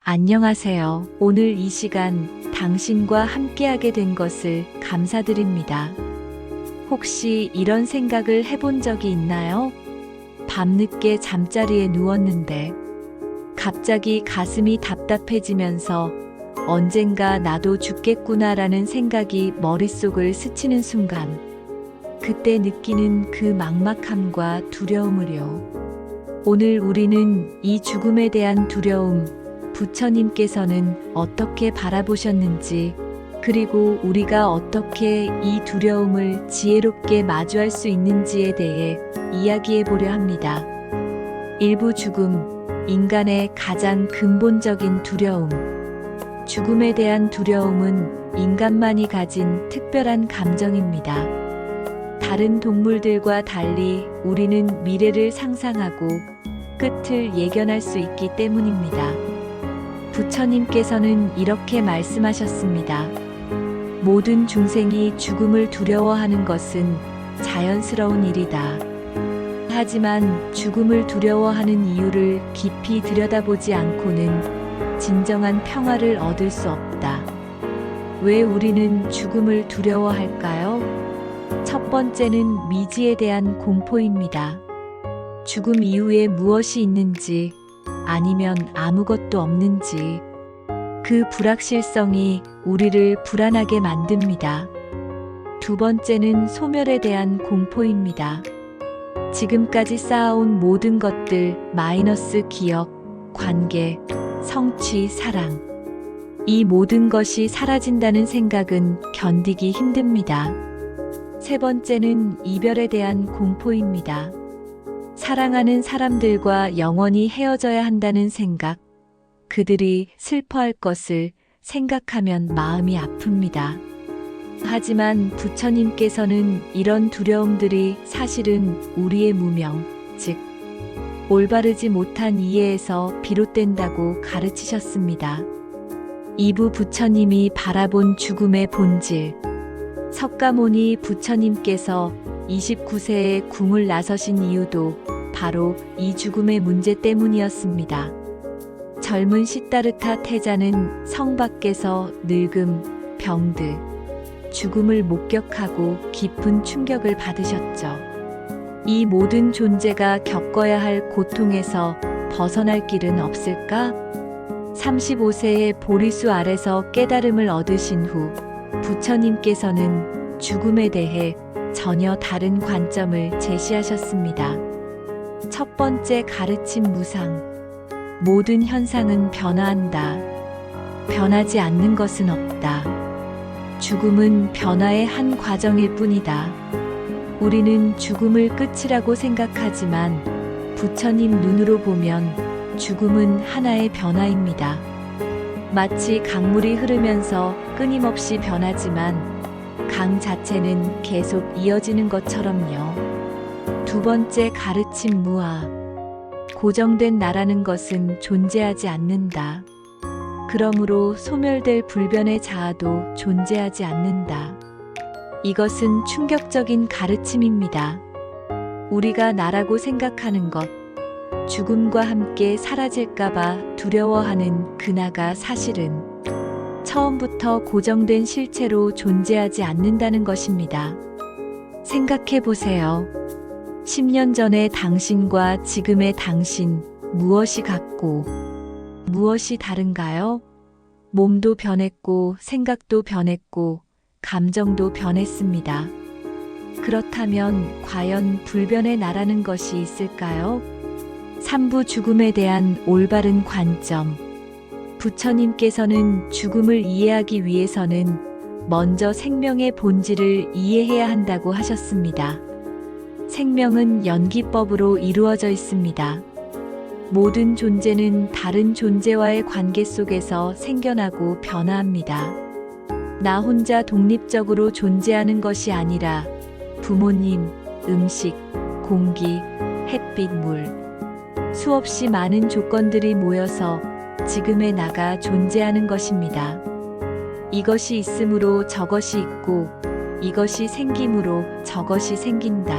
안녕하세요. 오늘 이 시간 당신과 함께하게 된 것을 감사드립니다. 혹시 이런 생각을 해본 적이 있나요? 밤늦게 잠자리에 누웠는데 갑자기 가슴이 답답해지면서 언젠가 나도 죽겠구나라는 생각이 머릿속을 스치는 순간, 그때 느끼는 그 막막함과 두려움을요. 오늘 우리는 이 죽음에 대한 두려움, 부처님께서는 어떻게 바라보셨는지, 그리고 우리가 어떻게 이 두려움을 지혜롭게 마주할 수 있는지에 대해 이야기해 보려 합니다. 일부 죽음, 인간의 가장 근본적인 두려움. 죽음에 대한 두려움은 인간만이 가진 특별한 감정입니다. 다른 동물들과 달리 우리는 미래를 상상하고 끝을 예견할 수 있기 때문입니다. 부처님께서는 이렇게 말씀하셨습니다. 모든 중생이 죽음을 두려워하는 것은 자연스러운 일이다. 하지만 죽음을 두려워하는 이유를 깊이 들여다보지 않고는 진정한 평화를 얻을 수 없다. 왜 우리는 죽음을 두려워할까요? 첫 번째는 미지에 대한 공포입니다. 죽음 이후에 무엇이 있는지, 아니면 아무것도 없는지, 그 불확실성이 우리를 불안하게 만듭니다. 두 번째는 소멸에 대한 공포입니다. 지금까지 쌓아온 모든 것들, 마이너스 기억, 관계, 성취, 사랑. 이 모든 것이 사라진다는 생각은 견디기 힘듭니다. 세 번째는 이별에 대한 공포입니다. 사랑하는 사람들과 영원히 헤어져야 한다는 생각, 그들이 슬퍼할 것을 생각하면 마음이 아픕니다. 하지만 부처님께서는 이런 두려움들이 사실은 우리의 무명, 즉, 올바르지 못한 이해에서 비롯된다고 가르치셨습니다. 이부 부처님이 바라본 죽음의 본질. 석가모니 부처님께서 29세에 궁을 나서신 이유도 바로 이 죽음의 문제 때문이었습니다. 젊은 시다르타 태자는 성 밖에서 늙음, 병드, 죽음을 목격하고 깊은 충격을 받으셨죠. 이 모든 존재가 겪어야 할 고통에서 벗어날 길은 없을까? 35세의 보리수 아래서 깨달음을 얻으신 후 부처님께서는 죽음에 대해 전혀 다른 관점을 제시하셨습니다. 첫 번째 가르침 무상. 모든 현상은 변화한다. 변하지 않는 것은 없다. 죽음은 변화의 한 과정일 뿐이다. 우리는 죽음을 끝이라고 생각하지만 부처님 눈으로 보면 죽음은 하나의 변화입니다. 마치 강물이 흐르면서 끊임없이 변하지만 강 자체는 계속 이어지는 것처럼요. 두 번째 가르침 무아. 고정된 나라는 것은 존재하지 않는다. 그러므로 소멸될 불변의 자아도 존재하지 않는다. 이것은 충격적인 가르침입니다. 우리가 나라고 생각하는 것, 죽음과 함께 사라질까봐 두려워하는 그 나가 사실은 처음부터 고정된 실체로 존재하지 않는다는 것입니다. 생각해 보세요. 10년 전의 당신과 지금의 당신, 무엇이 같고 무엇이 다른가요? 몸도 변했고, 생각도 변했고, 감정도 변했습니다. 그렇다면 과연 불변의 나라는 것이 있을까요? 3부 죽음에 대한 올바른 관점. 부처님께서는 죽음을 이해하기 위해서는 먼저 생명의 본질을 이해해야 한다고 하셨습니다. 생명은 연기법으로 이루어져 있습니다. 모든 존재는 다른 존재와의 관계 속에서 생겨나고 변화합니다. 나 혼자 독립적으로 존재하는 것이 아니라 부모님, 음식, 공기, 햇빛, 물, 수없이 많은 조건들이 모여서 지금의 나가 존재하는 것입니다. 이것이 있으므로 저것이 있고, 이것이 생김으로 저것이 생긴다.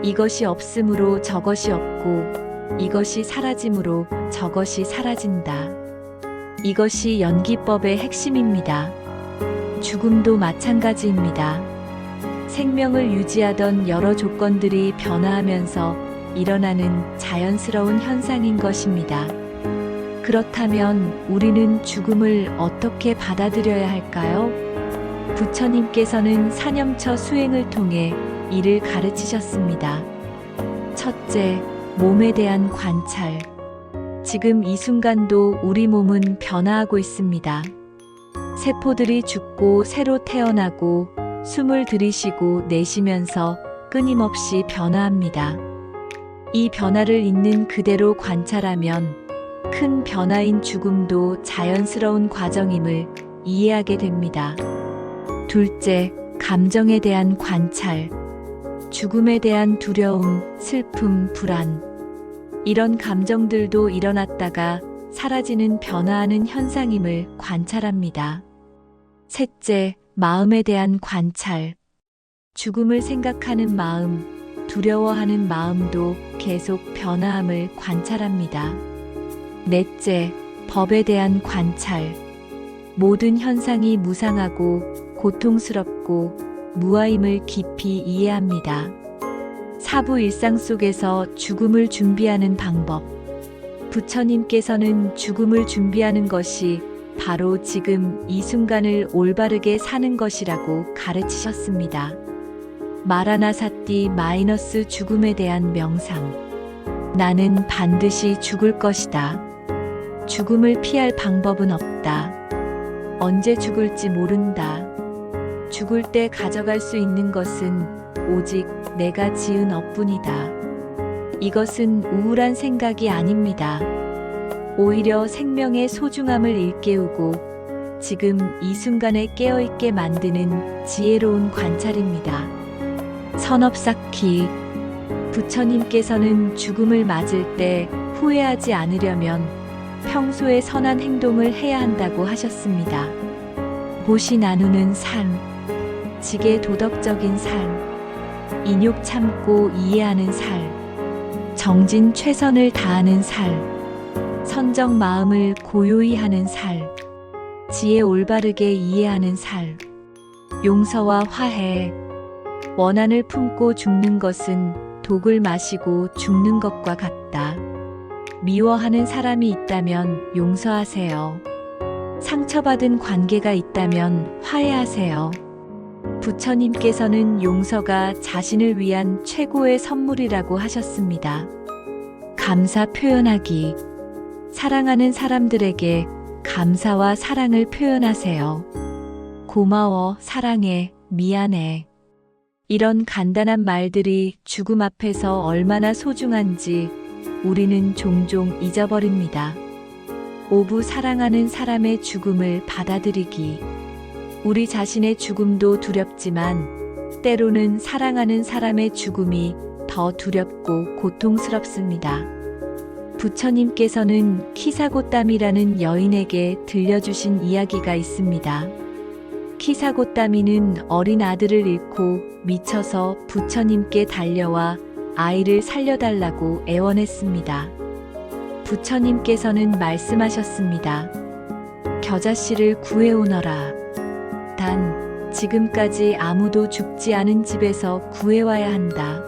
이것이 없으므로 저것이 없고, 이것이 사라짐으로 저것이 사라진다. 이것이 연기법의 핵심입니다. 죽음도 마찬가지입니다. 생명을 유지하던 여러 조건들이 변화하면서 일어나는 자연스러운 현상인 것입니다. 그렇다면 우리는 죽음을 어떻게 받아들여야 할까요? 부처님께서는 사념처 수행을 통해 이를 가르치셨습니다. 첫째, 몸에 대한 관찰. 지금 이 순간도 우리 몸은 변화하고 있습니다. 세포들이 죽고 새로 태어나고 숨을 들이쉬고 내쉬면서 끊임없이 변화합니다. 이 변화를 있는 그대로 관찰하면 큰 변화인 죽음도 자연스러운 과정임을 이해하게 됩니다. 둘째, 감정에 대한 관찰. 죽음에 대한 두려움, 슬픔, 불안. 이런 감정들도 일어났다가 사라지는 변화하는 현상임을 관찰합니다. 셋째, 마음에 대한 관찰. 죽음을 생각하는 마음, 두려워하는 마음도 계속 변화함을 관찰합니다. 넷째, 법에 대한 관찰. 모든 현상이 무상하고 고통스럽고 무아임을 깊이 이해합니다. 사부 일상 속에서 죽음을 준비하는 방법. 부처님께서는 죽음을 준비하는 것이 바로 지금 이 순간을 올바르게 사는 것이라고 가르치셨습니다. 마라나사띠 마이너스 죽음에 대한 명상. 나는 반드시 죽을 것이다. 죽음을 피할 방법은 없다. 언제 죽을지 모른다. 죽을 때 가져갈 수 있는 것은 오직 내가 지은 업뿐이다. 이것은 우울한 생각이 아닙니다. 오히려 생명의 소중함을 일깨우고 지금 이 순간에 깨어있게 만드는 지혜로운 관찰입니다. 선업쌓기. 부처님께서는 죽음을 맞을 때 후회하지 않으려면 평소에 선한 행동을 해야 한다고 하셨습니다. 보시 나누는 삶, 지게 도덕적인 삶, 인욕 참고 이해하는 삶, 정진 최선을 다하는 삶, 선정 마음을 고요히 하는 삶, 지혜 올바르게 이해하는 삶, 용서와 화해. 원한을 품고 죽는 것은 독을 마시고 죽는 것과 같다. 미워하는 사람이 있다면 용서하세요. 상처받은 관계가 있다면 화해하세요. 부처님께서는 용서가 자신을 위한 최고의 선물이라고 하셨습니다. 감사 표현하기. 사랑하는 사람들에게 감사와 사랑을 표현하세요. 고마워, 사랑해, 미안해. 이런 간단한 말들이 죽음 앞에서 얼마나 소중한지 우리는 종종 잊어버립니다. 5부 사랑하는 사람의 죽음을 받아들이기. 우리 자신의 죽음도 두렵지만 때로는 사랑하는 사람의 죽음이 더 두렵고 고통스럽습니다. 부처님께서는 키사고따미라는 여인에게 들려주신 이야기가 있습니다. 키사고따미는 어린 아들을 잃고 미쳐서 부처님께 달려와 아이를 살려달라고 애원했습니다. 부처님께서는 말씀하셨습니다. 겨자씨를 구해오너라. 단, 지금까지 아무도 죽지 않은 집에서 구해와야 한다.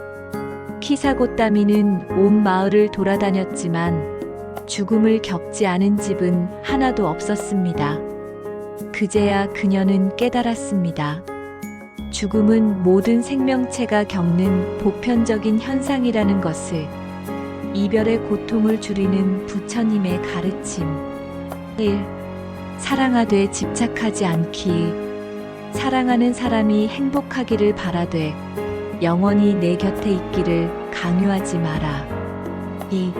키사고따미는 온 마을을 돌아다녔지만 죽음을 겪지 않은 집은 하나도 없었습니다. 그제야 그녀는 깨달았습니다. 죽음은 모든 생명체가 겪는 보편적인 현상이라는 것을. 이별의 고통을 줄이는 부처님의 가르침. 1. 사랑하되 집착하지 않기. 사랑하는 사람이 행복하기를 바라되 영원히 내 곁에 있기를 강요하지 마라. 2.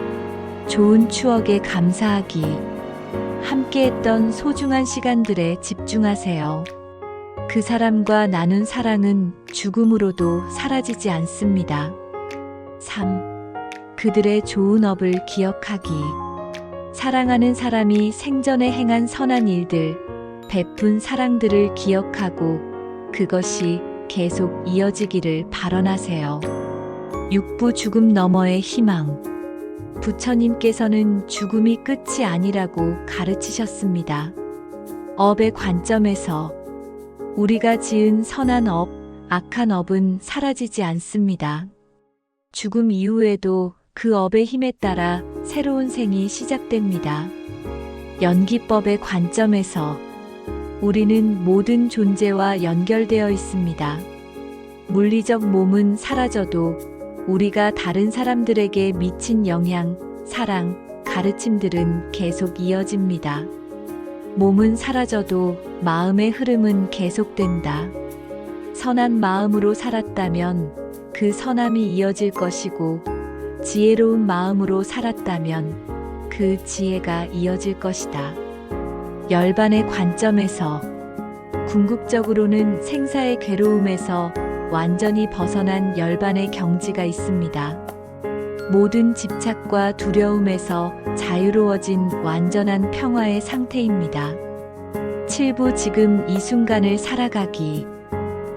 좋은 추억에 감사하기. 함께했던 소중한 시간들에 집중하세요. 그 사람과 나눈 사랑은 죽음으로도 사라지지 않습니다. 3. 그들의 좋은 업을 기억하기. 사랑하는 사람이 생전에 행한 선한 일들, 베푼 사랑들을 기억하고 그것이 계속 이어지기를 발언하세요. 6부 죽음 너머의 희망. 부처님께서는 죽음이 끝이 아니라고 가르치셨습니다. 업의 관점에서 우리가 지은 선한 업, 악한 업은 사라지지 않습니다. 죽음 이후에도 그 업의 힘에 따라 새로운 생이 시작됩니다. 연기법의 관점에서 우리는 모든 존재와 연결되어 있습니다. 물리적 몸은 사라져도 우리가 다른 사람들에게 미친 영향, 사랑, 가르침들은 계속 이어집니다. 몸은 사라져도 마음의 흐름은 계속된다. 선한 마음으로 살았다면 그 선함이 이어질 것이고, 지혜로운 마음으로 살았다면 그 지혜가 이어질 것이다. 열반의 관점에서 궁극적으로는 생사의 괴로움에서 완전히 벗어난 열반의 경지가 있습니다. 모든 집착과 두려움에서 자유로워진 완전한 평화의 상태입니다. 7부 지금 이 순간을 살아가기.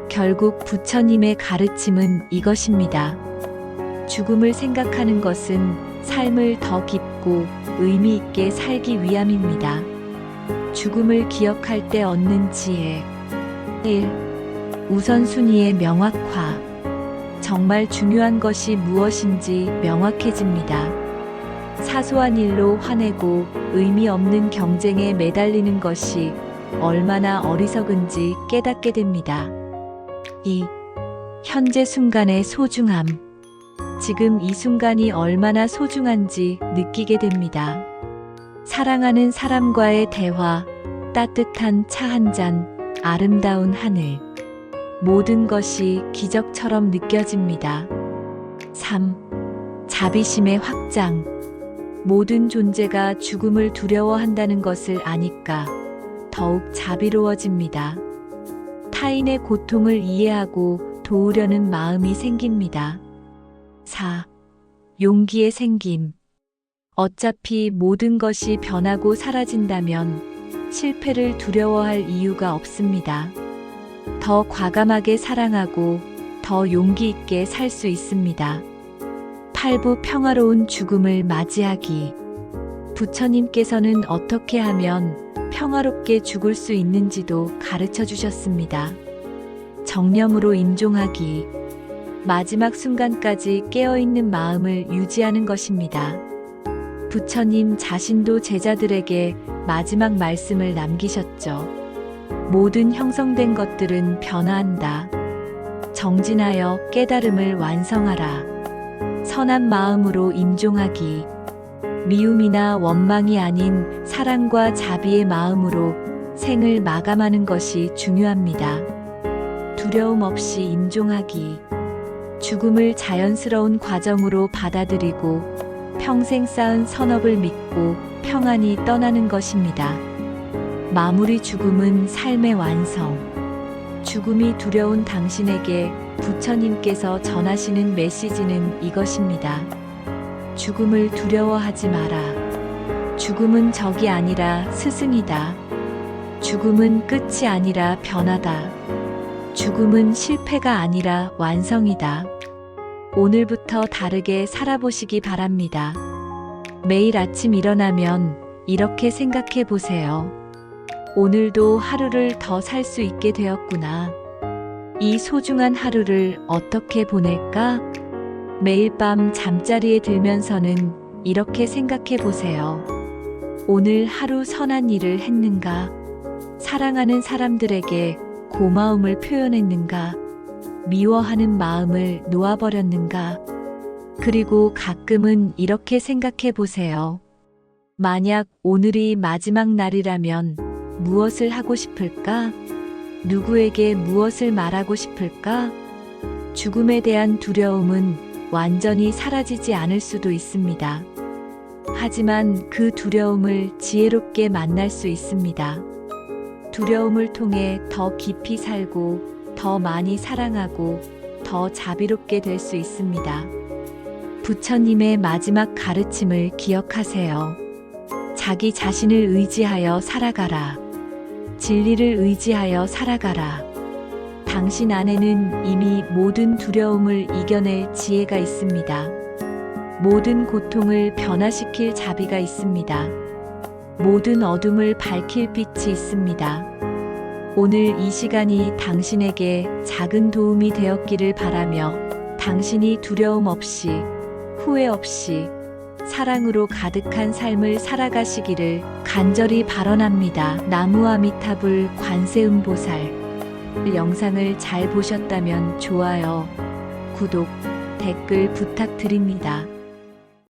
결국 부처님의 가르침은 이것입니다. 죽음을 생각하는 것은 삶을 더 깊고 의미 있게 살기 위함입니다. 죽음을 기억할 때 얻는 지혜. 1. 우선순위의 명확화. 정말 중요한 것이 무엇인지 명확해집니다. 사소한 일로 화내고 의미 없는 경쟁에 매달리는 것이 얼마나 어리석은지 깨닫게 됩니다. 2. 현재 순간의 소중함. 지금 이 순간이 얼마나 소중한지 느끼게 됩니다. 사랑하는 사람과의 대화, 따뜻한 차 한 잔, 아름다운 하늘. 모든 것이 기적처럼 느껴집니다. 3. 자비심의 확장. 모든 존재가 죽음을 두려워한다는 것을 아니까 더욱 자비로워집니다. 타인의 고통을 이해하고 도우려는 마음이 생깁니다. 4. 용기의 생김. 어차피 모든 것이 변하고 사라진다면 실패를 두려워할 이유가 없습니다. 더 과감하게 사랑하고 더 용기 있게 살 수 있습니다. 8부 평화로운 죽음을 맞이하기. 부처님께서는 어떻게 하면 평화롭게 죽을 수 있는지도 가르쳐 주셨습니다. 정념으로 임종하기. 마지막 순간까지 깨어있는 마음을 유지하는 것입니다. 부처님 자신도 제자들에게 마지막 말씀을 남기셨죠. 모든 형성된 것들은 변화한다. 정진하여 깨달음을 완성하라. 선한 마음으로 임종하기. 미움이나 원망이 아닌 사랑과 자비의 마음으로 생을 마감하는 것이 중요합니다. 두려움 없이 임종하기. 죽음을 자연스러운 과정으로 받아들이고 평생 쌓은 선업을 믿고 평안히 떠나는 것입니다. 마무리 죽음은 삶의 완성. 죽음이 두려운 당신에게 부처님께서 전하시는 메시지는 이것입니다. 죽음을 두려워하지 마라. 죽음은 적이 아니라 스승이다. 죽음은 끝이 아니라 변화다. 죽음은 실패가 아니라 완성이다. 오늘부터 다르게 살아보시기 바랍니다. 매일 아침 일어나면 이렇게 생각해 보세요. 오늘도 하루를 더 살 수 있게 되었구나. 이 소중한 하루를 어떻게 보낼까? 매일 밤 잠자리에 들면서는 이렇게 생각해 보세요. 오늘 하루 선한 일을 했는가? 사랑하는 사람들에게 고마움을 표현했는가? 미워하는 마음을 놓아버렸는가? 그리고 가끔은 이렇게 생각해 보세요. 만약 오늘이 마지막 날이라면 무엇을 하고 싶을까? 누구에게 무엇을 말하고 싶을까? 죽음에 대한 두려움은 완전히 사라지지 않을 수도 있습니다. 하지만 그 두려움을 지혜롭게 만날 수 있습니다. 두려움을 통해 더 깊이 살고 더 많이 사랑하고 더 자비롭게 될 수 있습니다. 부처님의 마지막 가르침을 기억하세요. 자기 자신을 의지하여 살아가라. 진리를 의지하여 살아가라. 당신 안에는 이미 모든 두려움을 이겨낼 지혜가 있습니다. 모든 고통을 변화시킬 자비가 있습니다. 모든 어둠을 밝힐 빛이 있습니다. 오늘 이 시간이 당신에게 작은 도움이 되었기를 바라며 당신이 두려움 없이, 후회 없이, 사랑으로 가득한 삶을 살아가시기를 간절히 발언합니다. 나무아미타불 관세음보살. 영상을 잘 보셨다면 좋아요, 구독, 댓글 부탁드립니다.